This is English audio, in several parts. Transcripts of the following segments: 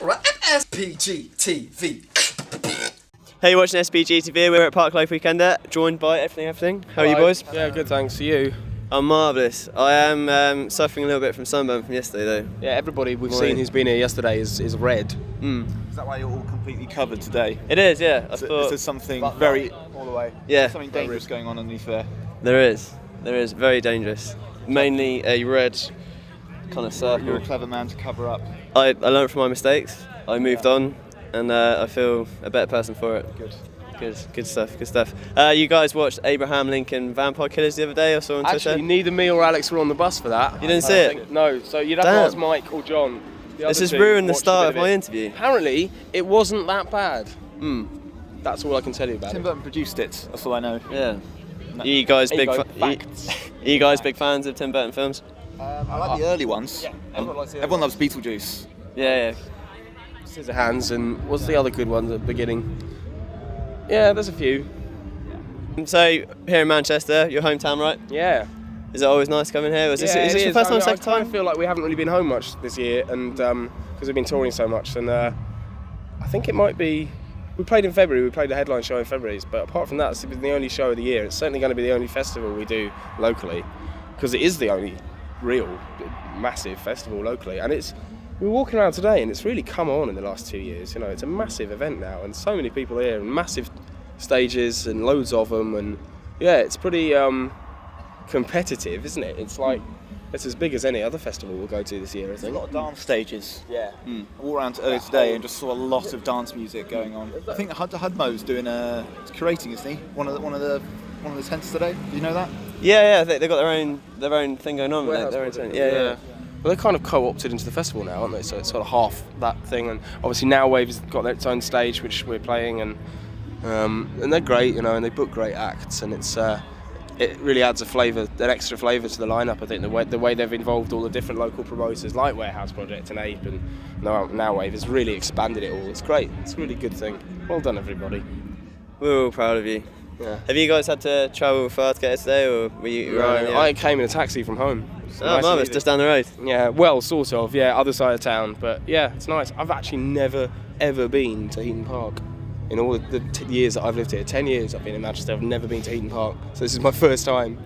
at SPGtv. Hey, you're watching SPGtv. We're at Parklife Weekender, joined by Everything. How are you, boys? Yeah, good, thanks. To you? I'm marvellous. I am suffering a little bit from sunburn from yesterday, though. Yeah, everybody we've seen who's been here yesterday is red. Is that why you're all completely covered today? It is, yeah. Is there something very all the way? Yeah. Something dangerous going on underneath there. There is. Very dangerous. Mainly a red kind of circle. You're a clever man to cover up. I learned from my mistakes. I moved on, and I feel a better person for it. Good stuff. You guys watched Abraham Lincoln Vampire Killers the other day, I saw on Twitter? Actually, neither me or Alex were on the bus for that. You didn't see it? No, so you'd have to ask Mike or John. This has ruined the start of my interview. Apparently, it wasn't that bad. That's all I can tell you about Tim it. Burton produced it, that's all I know. Yeah. Are you guys big fans of Tim Burton films? I like the early ones. Yeah, everyone loves Beetlejuice. Yeah. Scissorhands, and what's the other good ones at the beginning? Yeah, there's a few. So, here in Manchester, your hometown, right? Yeah. Is it always nice coming here? Is this your first time, second time? I feel like we haven't really been home much this year, and because we've been touring so much, and I think it might be. We played in February. We played the headline show in February, but apart from that, it's been the only show of the year. It's certainly going to be the only festival we do locally, because it is the only real massive festival locally, and we're walking around today, and it's really come on in the last 2 years. You know, it's a massive event now, and so many people here, and massive stages, and loads of them, and yeah, it's pretty competitive, isn't it? It's like it's as big as any other festival we'll go to this year. I think. There's a lot of dance stages. Yeah. I walked around earlier today and just saw a lot of dance music going on. I think the Hudmo's doing curating, isn't he? One of the tents today. Do you know that? Yeah. They've got their own thing going on. Yeah. Well, they're kind of co-opted into the festival now, aren't they? So it's sort of half that thing, and obviously Now Wave's got its own stage, which we're playing, and they're great, you know, and they book great acts, and it really adds an extra flavour to the lineup. I think the way they've involved all the different local promoters like Warehouse Project and Ape and Now Wave has really expanded it all. It's great. It's a really good thing. Well done, everybody. We're all proud of you. Yeah. Have you guys had to travel far to get here today, or were you? No, I came in a taxi from home. Oh, marvellous, just down the road. Yeah, well, sort of. Yeah, other side of town. But yeah, it's nice. I've actually never ever been to Heaton Park. In all the years that I've lived here, 10 years I've been in Manchester, I've never been to Heaton Park. So this is my first time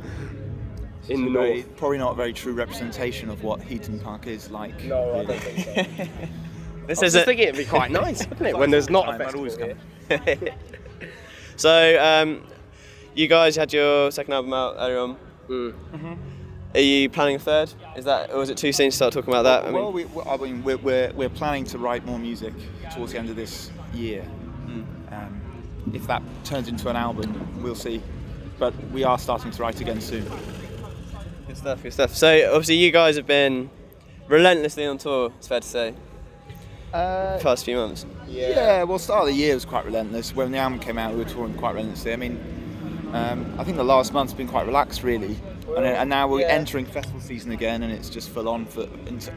in the north. Probably not a very true representation of what Heaton Park is like. No, I don't think so. I was just thinking it'd be quite nice, wouldn't it, when there's not a festival here. So, you guys had your second album out earlier on. Are you planning a third? Or is it too soon to start talking about that? We're planning to write more music towards the end of this year. If that turns into an album, we'll see. But we are starting to write again soon. Good stuff. So obviously you guys have been relentlessly on tour, it's fair to say, the past few months. Yeah, well, start of the year was quite relentless. When the album came out, we were touring quite relentlessly. I mean, I think the last month's been quite relaxed, really. And now we're entering festival season again, and it's just full on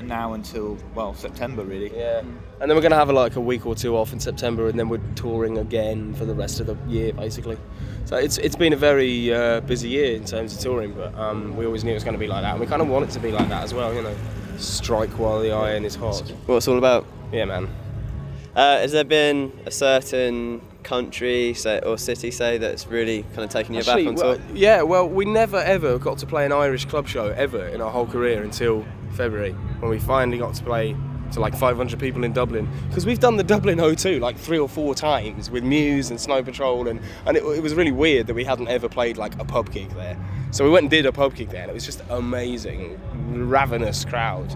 now until September, really. Yeah. And then we're going to have a week or two off in September, and then we're touring again for the rest of the year, basically. So it's been a very busy year in terms of touring, but we always knew it was going to be like that, and we kind of want it to be like that as well. You know, strike while the iron is hot. What it's all about. Yeah, man. Has there been a certain country or city that's really kind of taken you back on tour? We never ever got to play an Irish club show ever in our whole career until February, when we finally got to play to 500 people in Dublin, because we've done the Dublin O2 3 or 4 times with Muse and Snow Patrol, and it was really weird that we hadn't ever played a pub gig there. So we went and did a pub gig there, and it was just amazing, ravenous crowd.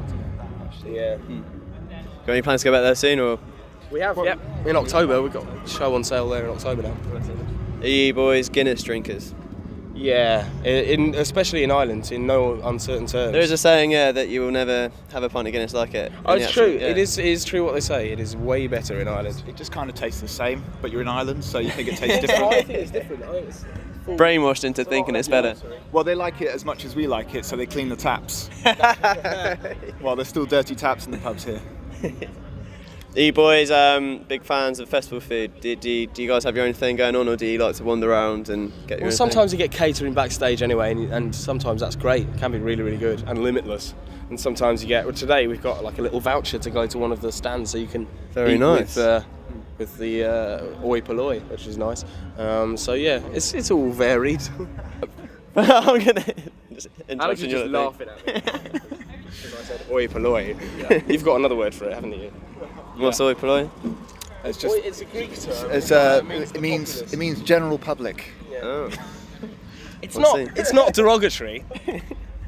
Yeah. Got any plans to go back there soon, or? We have, yep. In October, we've got a show on sale there in October now. Are you boys Guinness drinkers? Yeah, especially in Ireland, in no uncertain terms. There is a saying, that you will never have a pint of Guinness like it. Oh, it's true. Yeah. It is true what they say. It is way better in Ireland. It just kind of tastes the same, but you're in Ireland, so you think it tastes different. I think it's different. Brainwashed into thinking it's better. Well, they like it as much as we like it, so they clean the taps. Well, there's still dirty taps in the pubs here. Are you boys big fans of festival food? Do you guys have your own thing going on, or do you like to wander around and get your own sometimes thing? You get catering backstage anyway, and sometimes that's great. It can be really, really good and limitless. And sometimes you get. Well, today we've got like a little voucher to go to one of the stands, so you can Very eat nice. with the polloi, which is nice. So yeah, it's all varied. I'm gonna just Alex interrupt is you. just laughing at me. Because I said polloi. Yeah. You've got another word for it, haven't you? What's oi polloi? It's just. It's a Greek term. It means general public. Oh. It's We'll not. see. It's not derogatory.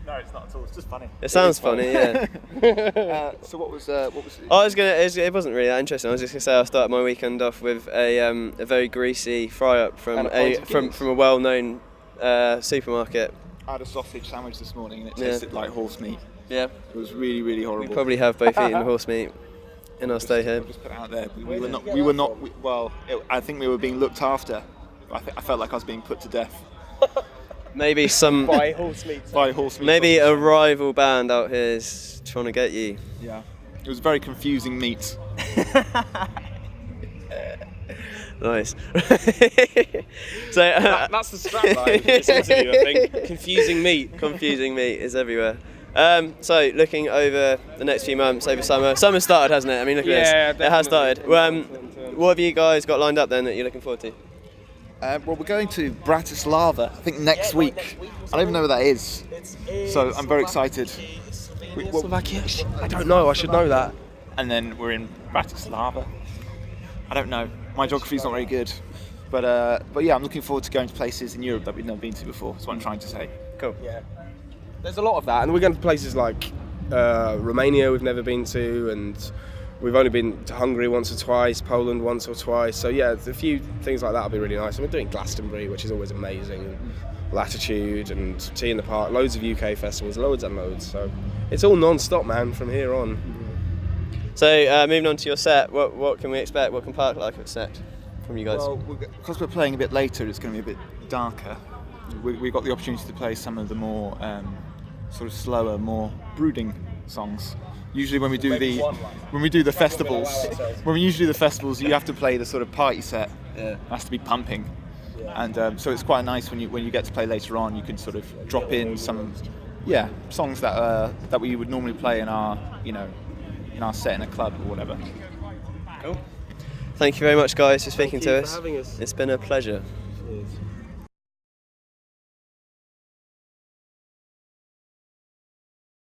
No, it's not at all. It's just funny. It sounds funny, yeah. So what was it? It wasn't really that interesting. I was just gonna say I started my weekend off with a very greasy fry up from And a pint of Guinness. from a well-known supermarket. I had a sausage sandwich this morning and it tasted like horse meat. Yeah, It was really, really we horrible. probably have both eaten horse meat in our stay here. I'll just put it out there. I think we were being looked after. I felt like I was being put to death Maybe some, By horse meat. by horse meat. maybe a rival band out here is trying to get you. Yeah. It was very confusing meat. Nice. So That's the strapline for this interview, I think. Confusing meat. confusing meat is everywhere. So looking over the next few months, over summer. Summer's started, hasn't it? I mean, look at this. It has started. What have you guys got lined up then that you're looking forward to? Well, we're going to Bratislava, I think next week. I don't even know where that is. So I'm very excited. Slovakia? I don't know, I should know that. And then we're in Bratislava. I don't know. My geography's not very good. But yeah, I'm looking forward to going to places in Europe that we've never been to before. That's what I'm trying to say. Cool. Yeah. There's a lot of that, and we're going to places like Romania we've never been to, and we've only been to Hungary once or twice, Poland once or twice. So yeah, a few things like that will be really nice. And we're doing Glastonbury, which is always amazing, and Latitude and Tea in the Park, loads of UK festivals, loads and loads. So it's all non-stop, man, from here on. So moving on to your set, what can we expect? What can Parklife expect from you guys? Well, because we're playing a bit later, it's going to be a bit darker. We got the opportunity to play some of the more sort of slower, more brooding songs. Usually when we do the festivals, you have to play the sort of party set. Yeah. It has to be pumping, and so it's quite nice when you get to play later on. You can sort of drop in some songs that we would normally play in our in our set in a club or whatever. Cool. Thank you very much, guys, for speaking Thank you to for us. having us. It's been a pleasure.